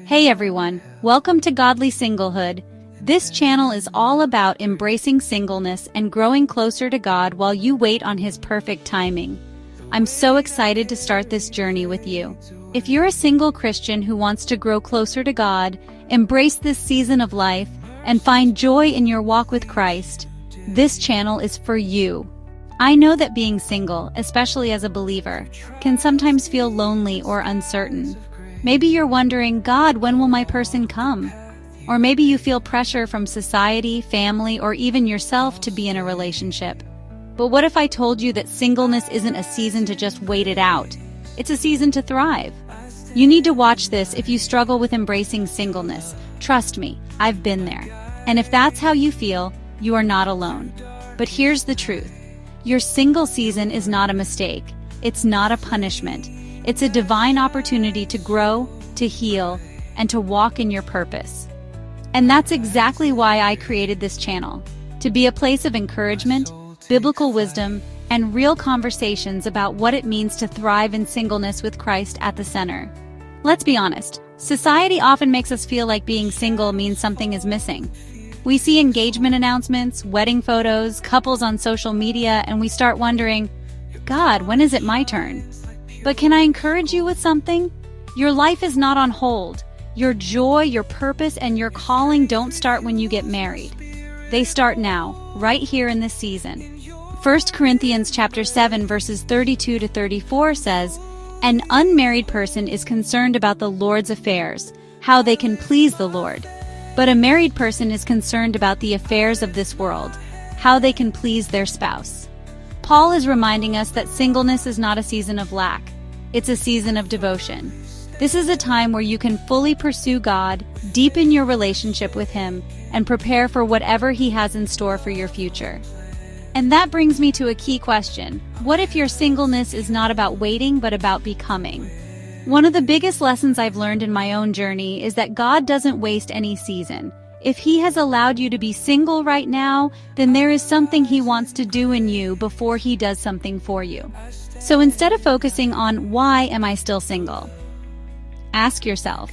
Hey everyone, welcome to Godly Singlehood. This channel is all about embracing singleness and growing closer to God while you wait on His perfect timing. I'm so excited to start this journey with you. If you're a single Christian who wants to grow closer to God, embrace this season of life, and find joy in your walk with Christ, this channel is for you. I know that being single, especially as a believer, can sometimes feel lonely or uncertain. Maybe you're wondering, God, when will my person come? Or maybe you feel pressure from society, family, or even yourself to be in a relationship. But what if I told you that singleness isn't a season to just wait it out? It's a season to thrive. You need to watch this if you struggle with embracing singleness. Trust me, I've been there. And if that's how you feel, you are not alone. But here's the truth. Your single season is not a mistake. It's not a punishment. It's a divine opportunity to grow, to heal, and to walk in your purpose. And that's exactly why I created this channel, to be a place of encouragement, biblical wisdom, and real conversations about what it means to thrive in singleness with Christ at the center. Let's be honest, society often makes us feel like being single means something is missing. We see engagement announcements, wedding photos, couples on social media, and we start wondering, God, when is it my turn? But can I encourage you with something? Your life is not on hold. Your joy, your purpose, and your calling don't start when you get married. They start now, right here in this season. 1 Corinthians chapter 7 verses 32 to 34 says, "An unmarried person is concerned about the Lord's affairs, how they can please the Lord. But a married person is concerned about the affairs of this world, how they can please their spouse." Paul is reminding us that singleness is not a season of lack. It's a season of devotion. This is a time where you can fully pursue God, deepen your relationship with Him, and prepare for whatever He has in store for your future. And that brings me to a key question. What if your singleness is not about waiting, but about becoming? One of the biggest lessons I've learned in my own journey is that God doesn't waste any season. If He has allowed you to be single right now, then there is something He wants to do in you before He does something for you. So instead of focusing on why am I still single, ask yourself,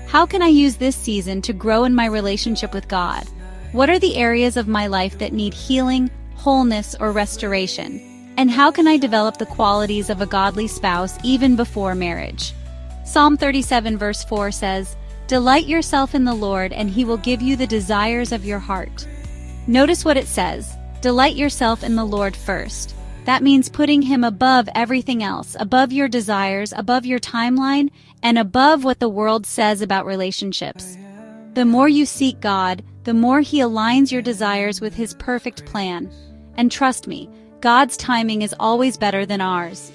how can I use this season to grow in my relationship with God? What are the areas of my life that need healing, wholeness, or restoration? And how can I develop the qualities of a godly spouse even before marriage? Psalm 37 verse 4 says, "Delight yourself in the Lord, and He will give you the desires of your heart." Notice what it says, delight yourself in the Lord first. That means putting Him above everything else, above your desires, above your timeline, and above what the world says about relationships. The more you seek God, the more He aligns your desires with His perfect plan. And trust me, God's timing is always better than ours.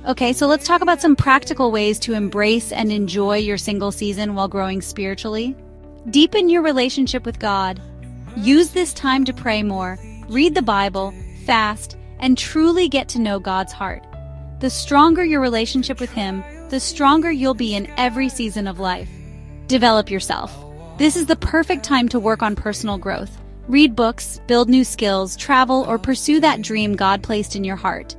Okay, so let's talk about some practical ways to embrace and enjoy your single season while growing spiritually. Deepen your relationship with God. Use this time to pray more, read the Bible, fast, and truly get to know God's heart. The stronger your relationship with Him, the stronger you'll be in every season of life. Develop yourself. This is the perfect time to work on personal growth. Read books, build new skills, travel, or pursue that dream God placed in your heart.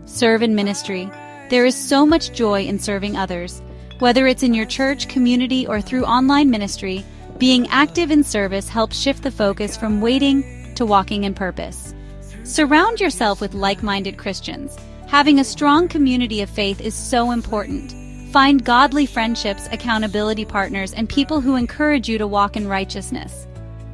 Serve in ministry. There is so much joy in serving others. Whether it's in your church, community, or through online ministry, being active in service helps shift the focus from waiting to walking in purpose. Surround yourself with like-minded Christians. Having a strong community of faith is so important. Find godly friendships, accountability partners, and people who encourage you to walk in righteousness.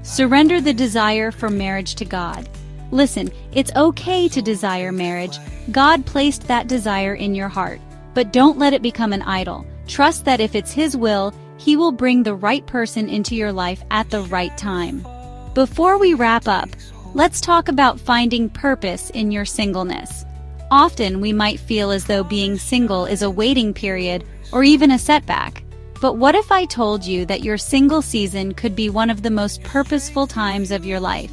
Surrender the desire for marriage to God. Listen, it's okay to desire marriage. God placed that desire in your heart. But don't let it become an idol. Trust that if it's His will, He will bring the right person into your life at the right time. Before we wrap up, let's talk about finding purpose in your singleness. Often we might feel as though being single is a waiting period or even a setback. But what if I told you that your single season could be one of the most purposeful times of your life?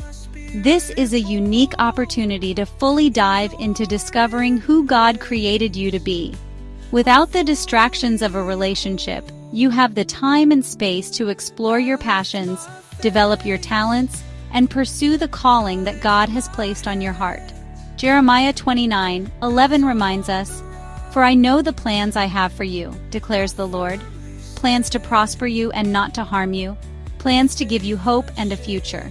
This is a unique opportunity to fully dive into discovering who God created you to be. Without the distractions of a relationship, you have the time and space to explore your passions, develop your talents, and pursue the calling that God has placed on your heart. Jeremiah 29:11 reminds us, "For I know the plans I have for you, declares the Lord, plans to prosper you and not to harm you, plans to give you hope and a future.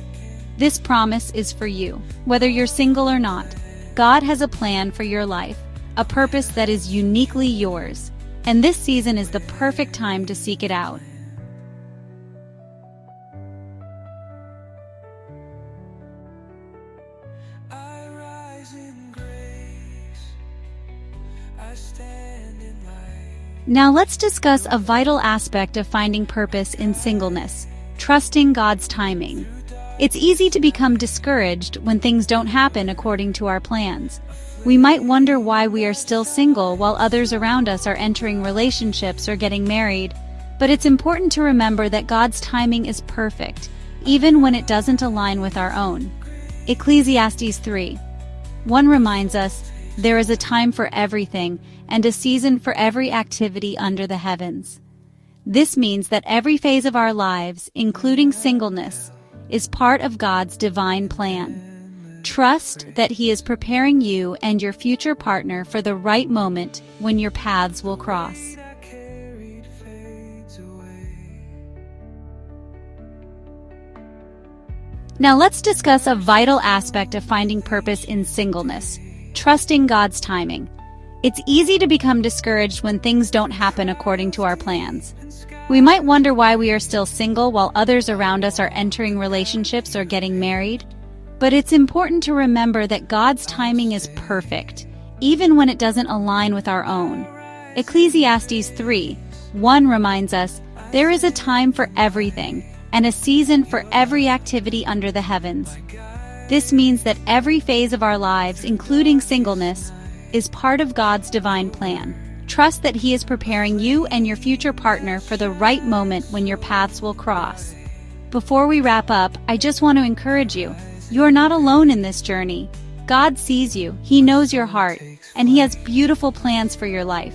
This promise is for you. Whether you're single or not, God has a plan for your life, a purpose that is uniquely yours, and this season is the perfect time to seek it out. Now let's discuss a vital aspect of finding purpose in singleness: trusting God's timing. It's easy to become discouraged when things don't happen according to our plans. We might wonder why we are still single while others around us are entering relationships or getting married, but it's important to remember that God's timing is perfect, even when it doesn't align with our own. Ecclesiastes 3:1 reminds us, "There is a time for everything, and a season for every activity under the heavens." This means that every phase of our lives, including singleness, is part of God's divine plan. Trust that He is preparing you and your future partner for the right moment when your paths will cross. Now let's discuss a vital aspect of finding purpose in singleness: trusting God's timing. It's easy to become discouraged when things don't happen according to our plans. We might wonder why we are still single while others around us are entering relationships or getting married. But it's important to remember that God's timing is perfect, even when it doesn't align with our own. Ecclesiastes 3:1 reminds us, "There is a time for everything, and a season for every activity under the heavens." This means that every phase of our lives, including singleness, is part of God's divine plan. Trust that He is preparing you and your future partner for the right moment when your paths will cross. Before we wrap up, I just want to encourage you. You are not alone in this journey. God sees you, He knows your heart, and He has beautiful plans for your life.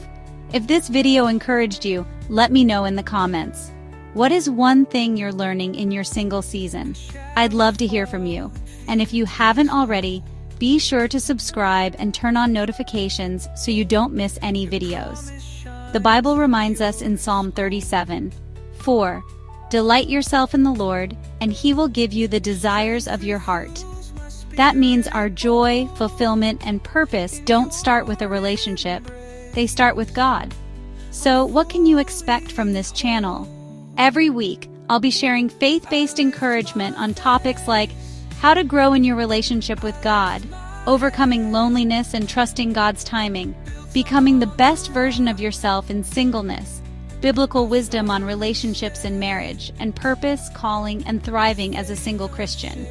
If this video encouraged you, let me know in the comments. What is one thing you're learning in your single season? I'd love to hear from you. And if you haven't already, be sure to subscribe and turn on notifications so you don't miss any videos. The Bible reminds us in Psalm 37:4, "Delight yourself in the Lord, and He will give you the desires of your heart." That means our joy, fulfillment, and purpose don't start with a relationship. They start with God. So, what can you expect from this channel? Every week, I'll be sharing faith-based encouragement on topics like how to grow in your relationship with God, overcoming loneliness and trusting God's timing, becoming the best version of yourself in singleness, biblical wisdom on relationships and marriage, and purpose, calling, and thriving as a single Christian.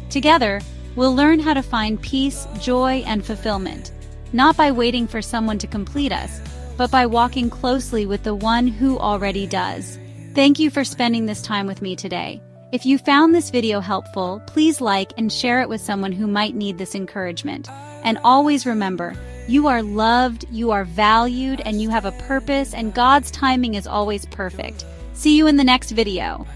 Together, we'll learn how to find peace, joy, and fulfillment, not by waiting for someone to complete us, but by walking closely with the one who already does. Thank you for spending this time with me today. If you found this video helpful, please like and share it with someone who might need this encouragement. And always remember, you are loved, you are valued, and you have a purpose, and God's timing is always perfect. See you in the next video.